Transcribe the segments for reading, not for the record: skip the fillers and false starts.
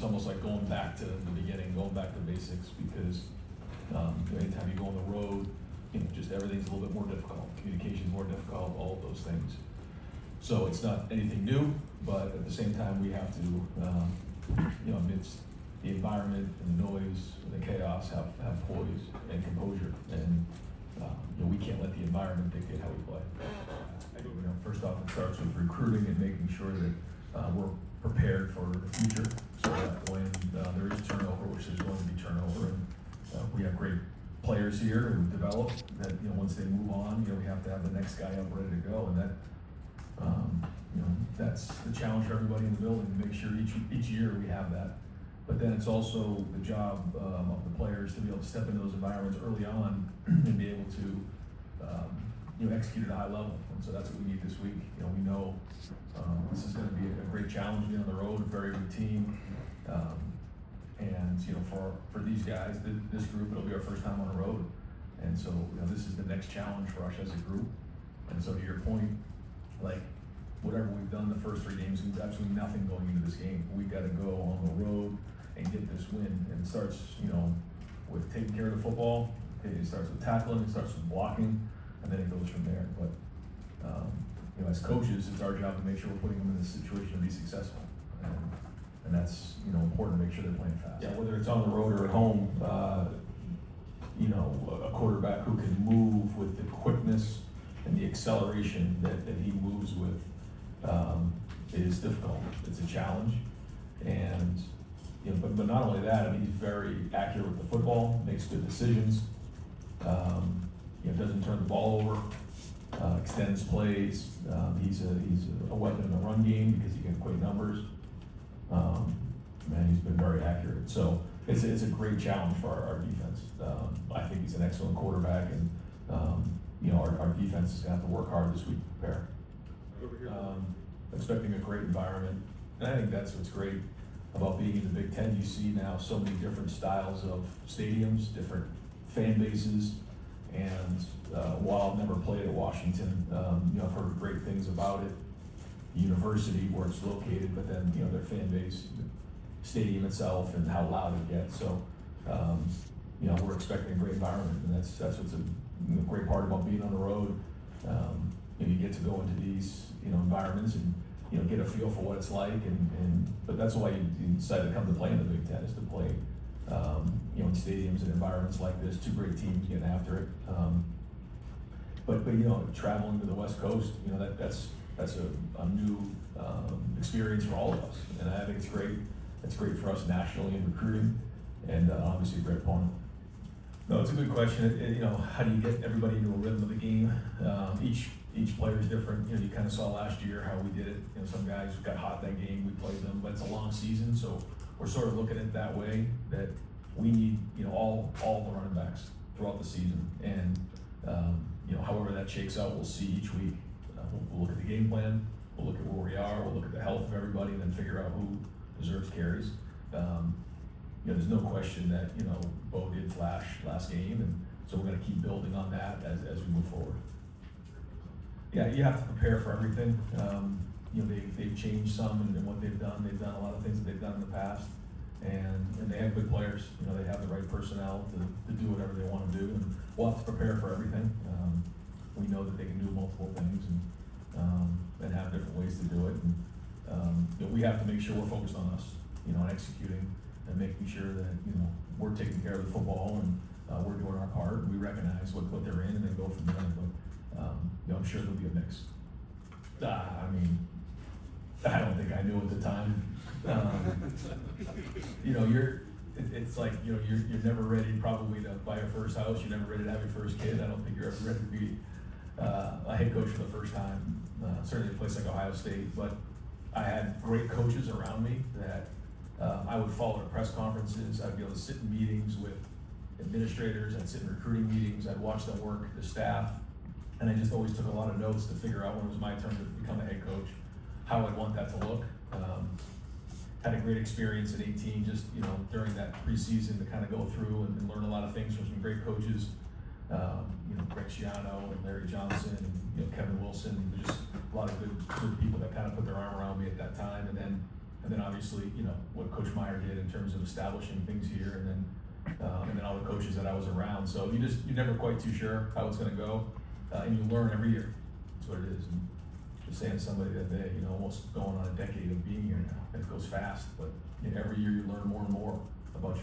it's almost like going back to the beginning, going back to basics, because anytime you go on the road, just everything's a little bit more difficult. Communication's more difficult, all of those things. So it's not anything new, but at the same time, we have to, amidst the environment and the noise and the chaos, have poise and composure. And we can't let the environment dictate how we play. First off, it starts with recruiting and making sure that we're prepared for the future, so that when there is turnover, which there's going to be turnover, and we have great players here who develop, that once they move on, we have to have the next guy up ready to go, and that that's the challenge for everybody in the building, to make sure each year we have that. But then it's also the job of the players to be able to step into those environments early on and be able to execute at a high level. And so that's what we need this week. We know this is going to be a great challenge being on the road, a very good team. And for these guys, this group, it'll be our first time on the road. And so this is the next challenge for us as a group. And so to your point, like whatever we've done the first 3 games, means absolutely nothing going into this game. We've got to go on the road and get this win. And it starts, with taking care of the football. It starts with tackling, it starts with blocking, and then it goes from there. But as coaches, it's our job to make sure we're putting them in this situation to be successful. And that's important to make sure they're playing fast. Yeah, whether it's on the road or at home, a quarterback who can move with the quickness and the acceleration that he moves with is difficult. It's a challenge, and but not only that. I mean, he's very accurate with the football, makes good decisions. Doesn't turn the ball over, extends plays. He's a weapon in the run game because he can equate numbers. He's been very accurate. So it's a great challenge for our defense. I think he's an excellent quarterback, and our defense is going to have to work hard this week to prepare. Expecting a great environment, and I think that's what's great about being in the Big Ten. You see now so many different styles of stadiums, different fan bases, and while I've never played at Washington, I've heard great things about it. The university where it's located, but then their fan base, the stadium itself, and how loud it gets. So we're expecting a great environment, and that's what's a great part about being on the road. You get to go into these environments and get a feel for what it's like, but that's why you decided to come to play in the Big Ten, is to play in stadiums and environments like this. 2 great teams getting after it. But traveling to the West Coast, that's a new experience for all of us, and I think it's great. It's great for us nationally in recruiting, and obviously a great opponent. No, it's a good question. How do you get everybody into a rhythm of the game? Each player is different. You kind of saw last year how we did it. Some guys got hot that game, we played them, but it's a long season, so we're sort of looking at it that way, that we need all the running backs throughout the season, and however that shakes out, we'll see each week. We'll look at the game plan, we'll look at where we are, we'll look at the health of everybody, and then figure out who deserves carries. There's no question that Bo did flash last game, and so we're going to keep building on that as we move forward. Yeah, you have to prepare for everything. They've changed some in what they've done. They've done a lot of things that they've done in the past, and they have good players. They have the right personnel to do whatever they want to do, and we'll have to prepare for everything. We know that they can do multiple things and have different ways to do it. And we have to make sure we're focused on us, on executing and making sure that we're taking care of the football, and we're doing our part. And we recognize what they're in, and then go from there. But I'm sure there'll be a mix. I don't think I knew at the time. It's like you're never ready probably to buy your first house. You're never ready to have your first kid. I don't think you're ever ready to be a head coach for the first time. Certainly a place like Ohio State, but I had great coaches around me that I would follow to press conferences. I'd be able to sit in meetings with administrators. I'd sit in recruiting meetings. I'd watch them work, the staff, and I just always took a lot of notes to figure out when it was my turn to become a head coach, how I'd want that to look. Had a great experience at 18, just during that preseason to kind of go through and learn a lot of things from some great coaches. Greg Schiano and Larry Johnson and Kevin Wilson. There's just a lot of good people that kind of put their arm around me at that time. And then And then obviously, what Coach Meyer did in terms of establishing things here, and then all the coaches that I was around. So you're never quite too sure how it's gonna go, and you learn every year. That's what it is. And just saying to somebody that day, almost going on a decade of being here now, and it goes fast, but every year you learn more and more about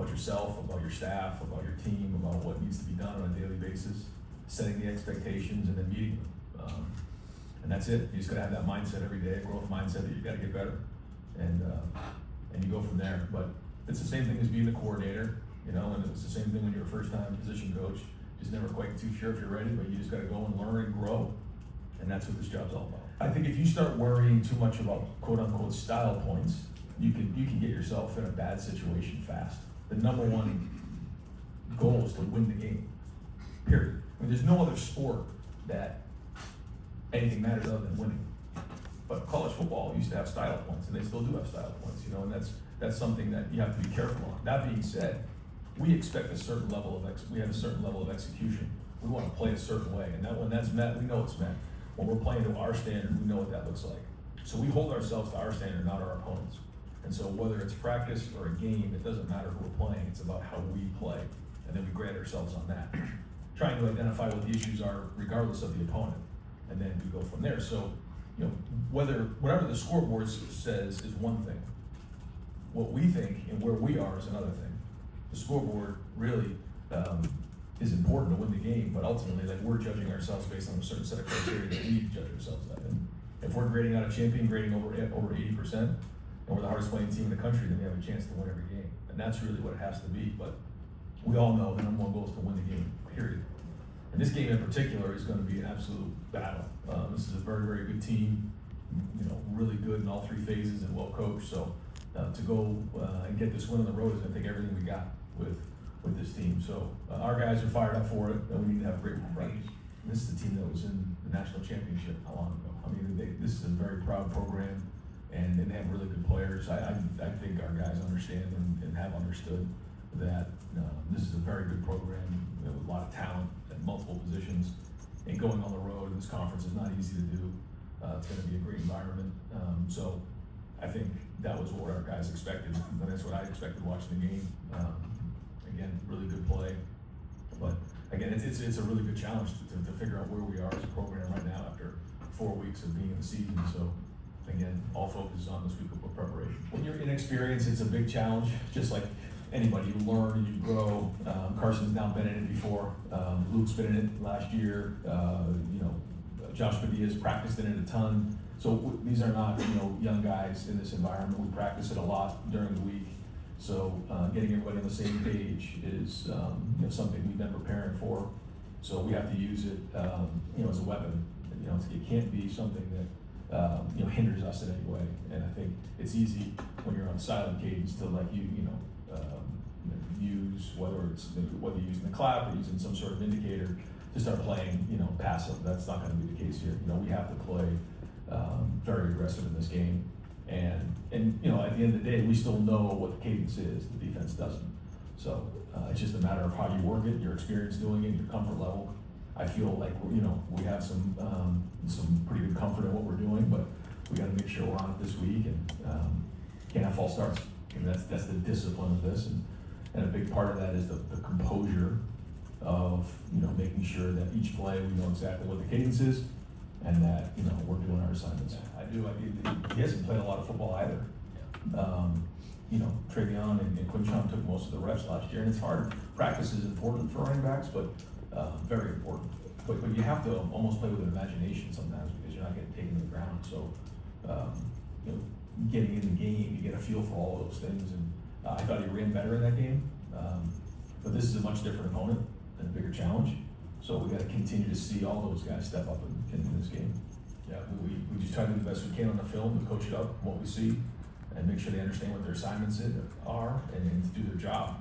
yourself, about your staff, about your team, about what needs to be done on a daily basis, setting the expectations and then meeting them. And that's it. You just gotta have that mindset every day, a growth mindset that you gotta get better, and you go from there. But it's the same thing as being a coordinator, and it's the same thing when you're a first-time position coach. Just never quite too sure if you're ready, but you just gotta go and learn and grow, and that's what this job's all about. I think if you start worrying too much about quote-unquote style points, you can get yourself in a bad situation fast. The number one goal is to win the game, period. I mean, there's no other sport that anything matters other than winning. But college football used to have style points, and they still do have style points, and that's something that you have to be careful on. That being said, we expect a certain level of we have a certain level of execution. We want to play a certain way, and when that's met, we know it's met. When we're playing to our standard, we know what that looks like. So we hold ourselves to our standard, not our opponents. And so whether it's practice or a game, it doesn't matter who we're playing, it's about how we play. And then we grade ourselves on that. Trying to identify what the issues are regardless of the opponent. And then we go from there. So, whatever the scoreboard says is one thing. What we think and where we are is another thing. The scoreboard really is important to win the game, but ultimately, we're judging ourselves based on a certain set of criteria that we judge ourselves at. And if we're grading out a champion, grading over 80%, and we're the hardest playing team in the country, then we have a chance to win every game. And that's really what it has to be. But we all know the number one goal is to win the game, period. And this game in particular is going to be an absolute battle. This is a very, very good team, really good in all three phases and well coached. So to go and get this win on the road is going to take everything we got with this team. So our guys are fired up for it, and we need to have a great practice. This is the team that was in the national championship how long ago? I mean, this is a very proud program, and they have really good players. I think our guys understand and have understood that this is a very good program with a lot of talent at multiple positions. And going on the road in this conference is not easy to do. It's going to be a great environment. So I think that was what our guys expected, and that's what I expected watching the game. Again, really good play. But again, it's a really good challenge to figure out where we are as a program right now after 4 weeks of being in the season. So again, all focus is on this week of preparation. When you're inexperienced, it's a big challenge, just like anybody. You learn and you grow. Carson's now been in it before. Luke's been in it last year. Josh Padilla's practiced in it a ton. So these are not young guys in this environment. We practice it a lot during the week. So getting everybody on the same page is something we've been preparing for. So we have to use it as a weapon. It can't be something that hinders us in any way. And I think it's easy when you're on silent cadence to use whether you're using the clap or using some sort of indicator to start playing passive. That's not going to be the case here. We have to play very aggressive in this game. And at the end of the day, we still know what the cadence is. The defense doesn't. So it's just a matter of how you work it, your experience doing it, your comfort level. I feel like we have some pretty good comfort in what we're doing, but we got to make sure we're on it this week and can't have false starts. And that's the discipline of this, and a big part of that is the composure of making sure that each play we know exactly what the cadence is, and that we're doing our assignments. I do. He hasn't played a lot of football either. Travion and Quinchon took most of the reps last year, and it's hard. Practice is important for running backs, but very important. But you have to almost play with an imagination sometimes because you're not getting taken to the ground. So getting in the game, you get a feel for all of those things. And I thought he ran better in that game, but this is a much different opponent and a bigger challenge. So we got to continue to see all those guys step up in this game. Yeah, we just try to do the best we can on the film to coach it up, what we see, and make sure they understand what their assignments are and to do their job.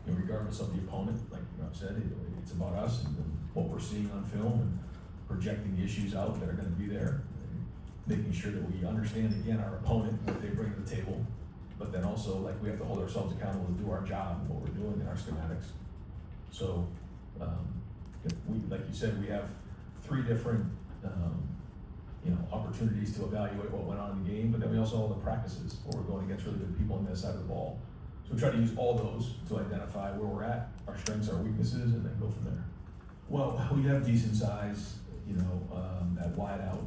Regardless of the opponent, like I've said, it's about us and what we're seeing on film and projecting the issues out that are going to be there, and making sure that we understand again our opponent, what they bring to the table, but then also we have to hold ourselves accountable to do our job and what we're doing in our schematics. So, like you said, we have 3 different opportunities to evaluate what went on in the game, but then we also have the practices where we're going against really good people on the other side of the ball. So we try to use all those to identify where we're at, our strengths, our weaknesses, and then go from there. Well, we have decent size, at wide out.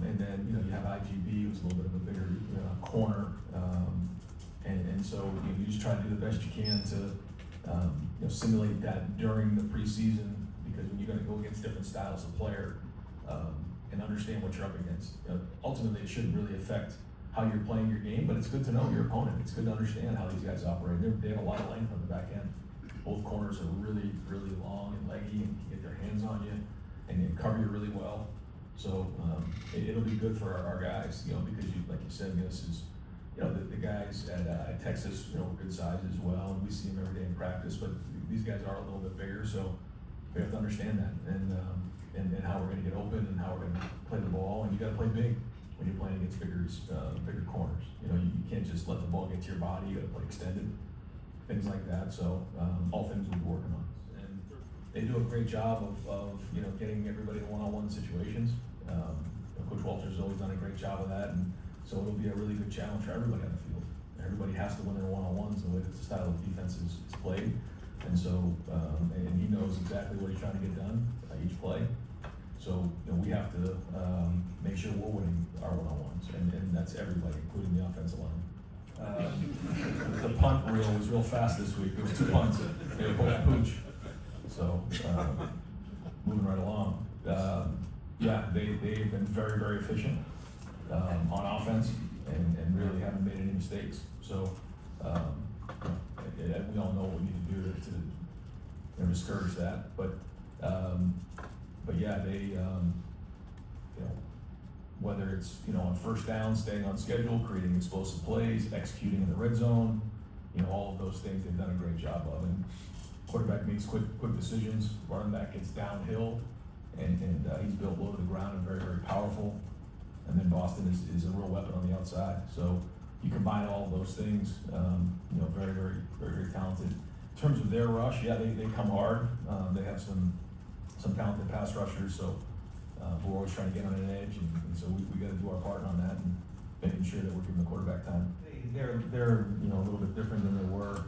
And then, you have IGB, who's a little bit of a bigger corner. And so you just try to do the best you can to simulate that during the preseason, because when you're going to go against different styles of player and understand what you're up against, ultimately it shouldn't really affect how you're playing your game, but it's good to know your opponent. It's good to understand how these guys operate. They have a lot of length on the back end. Both corners are really, really long and leggy and can get their hands on you and they cover you really well. So it'll be good for our guys, because like you said, this is, the guys at Texas, are good size as well, and we see them every day in practice. But these guys are a little bit bigger, so we have to understand that and how we're going to get open and how we're going to play the ball. And you got to play big when you're playing against bigger corners. You can't just let the ball get to your body. You got to play extended, things like that. So all things we'll be working on. And they do a great job of getting everybody to one-on-one situations. Coach Walter's always done a great job of that, and so it'll be a really good challenge for everybody on the field. Everybody has to win their one-on-ones the way that the style of defense is played, and so and he knows exactly what he's trying to get done each play. So we have to make sure we're winning our one-on-ones, and that's everybody, including the offensive line. The punt reel was real fast this week. There was 2 punts. They were both pooch. So moving right along. They've been very, very efficient on offense and really haven't made any mistakes. So we all know what we need to do to discourage that. But they whether it's on first down, staying on schedule, creating explosive plays, executing in the red zone, all of those things they've done a great job of. And quarterback makes quick decisions. Running back gets downhill. And he's built low to the ground and very, very powerful. And then Boston is a real weapon on the outside. So you combine all of those things, very, very, very, very talented. In terms of their rush, they come hard. They have some talented pass rushers, so we're always trying to get on an edge, and so we got to do our part on that and making sure that we're giving the quarterback time. They're a little bit different than they were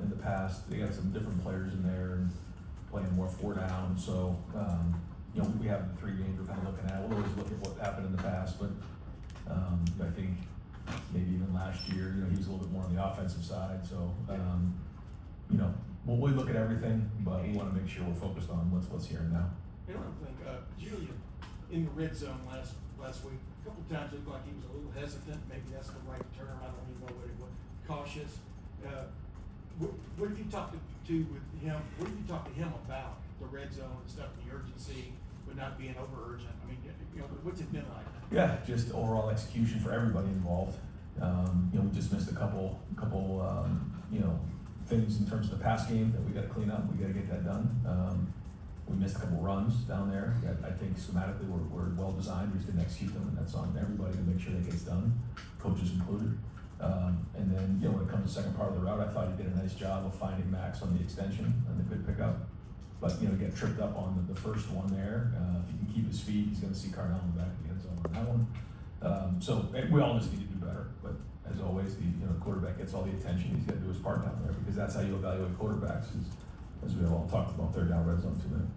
in the past. They got some different players in there and playing more 4 down. So we have 3 games we're kind of looking at. We'll always look at what happened in the past, but I think maybe even last year, he was a little bit more on the offensive side. So we'll look at everything, but we want to make sure we're focused on what's here and now. I don't think Julian in the red zone last week, a couple of times it looked like he was a little hesitant. Maybe that's the right term. I don't even know what it was. Cautious. What have you talked to with him? What have you talked to him about the red zone and stuff, the urgency, but not being over urgent? I mean, what's it been like? Yeah, just overall execution for everybody involved. We just missed a couple things in terms of the pass game that we got to clean up. We got to get that done. We missed a couple runs down there. I think schematically we're well designed. We just didn't execute them, and that's on everybody to make sure that gets done, coaches included. And then when it comes to the second part of the route, I thought he did a nice job of finding Max on the extension and the good pickup. But get tripped up on the first one there. If he can keep his feet, he's going to see Cardell in the back of the end zone on that one. So we all just need to do better. But as always, the quarterback gets all the attention. He's got to do his part down there, because that's how you evaluate quarterbacks. As we have all talked about, 3rd down red zone too many.